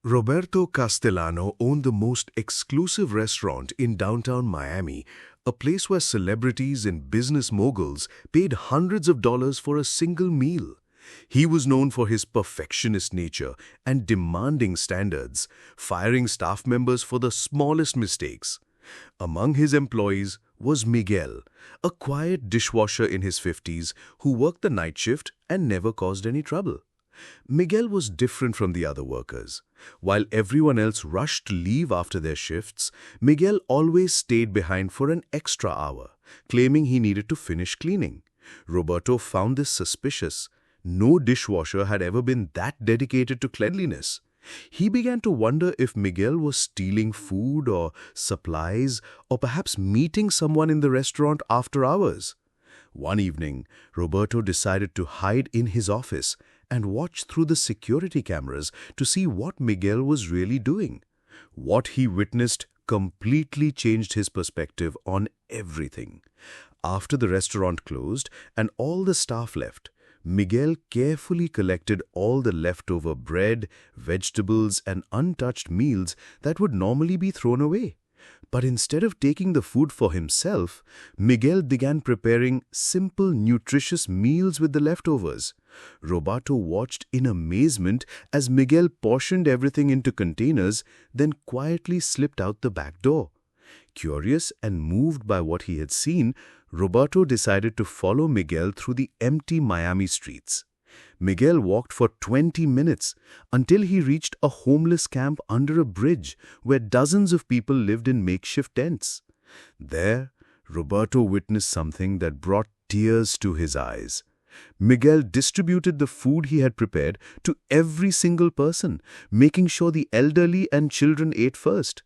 Roberto Castellano owned the most exclusive restaurant in downtown Miami, a place where celebrities and business moguls paid hundreds of dollars for a single meal. He was known for his perfectionist nature and demanding standards, firing staff members for the smallest mistakes. Among his employees was Miguel, a quiet dishwasher in his 50s who worked the night shift and never caused any trouble. Miguel was different from the other workers. While everyone else rushed to leave after their shifts, Miguel always stayed behind for an extra hour, claiming he needed to finish cleaning. Roberto found this suspicious. No dishwasher had ever been that dedicated to cleanliness. He began to wonder if Miguel was stealing food or supplies, or perhaps meeting someone in the restaurant after hours. One evening, Roberto decided to hide in his office and watch through the security cameras to see what Miguel was really doing. What he witnessed completely changed his perspective on everything. After the restaurant closed and all the staff left, Miguel carefully collected all the leftover bread, vegetables, and untouched meals that would normally be thrown away. But instead of taking the food for himself, Miguel began preparing simple, nutritious meals with the leftovers. Roberto watched in amazement as Miguel portioned everything into containers, then quietly slipped out the back door. Curious and moved by what he had seen, Roberto decided to follow Miguel through the empty Miami streets. Miguel walked for 20 minutes until he reached a homeless camp under a bridge where dozens of people lived in makeshift tents. There, Roberto witnessed something that brought tears to his eyes. Miguel distributed the food he had prepared to every single person, making sure the elderly and children ate first.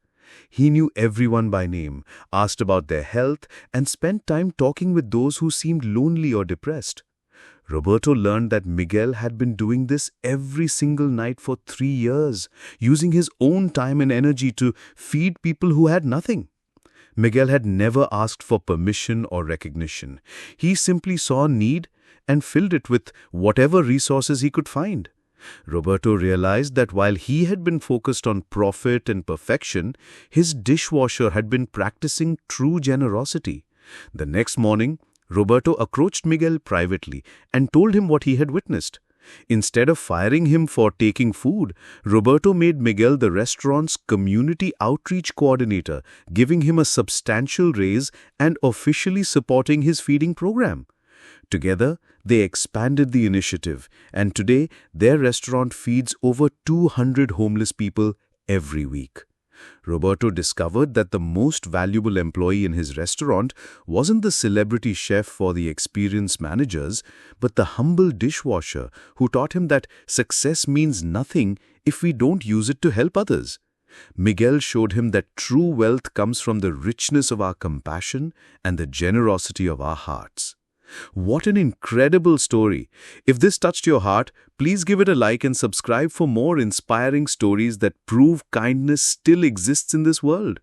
He knew everyone by name, asked about their health, and spent time talking with those who seemed lonely or depressed. Roberto learned that Miguel had been doing this every single night for 3 years, using his own time and energy to feed people who had nothing. Miguel had never asked for permission or recognition. He simply saw need and filled it with whatever resources he could find. Roberto realized that while he had been focused on profit and perfection, his dishwasher had been practicing true generosity. The next morning, Roberto approached Miguel privately and told him what he had witnessed. Instead of firing him for taking food, Roberto made Miguel the restaurant's community outreach coordinator, giving him a substantial raise and officially supporting his feeding program. Together, they expanded the initiative, and today their restaurant feeds over 200 homeless people every week. Roberto discovered that the most valuable employee in his restaurant wasn't the celebrity chef or the experienced managers, but the humble dishwasher who taught him that success means nothing if we don't use it to help others. Miguel showed him that true wealth comes from the richness of our compassion and the generosity of our hearts. What an incredible story! If this touched your heart, please give it a like and subscribe for more inspiring stories that prove kindness still exists in this world.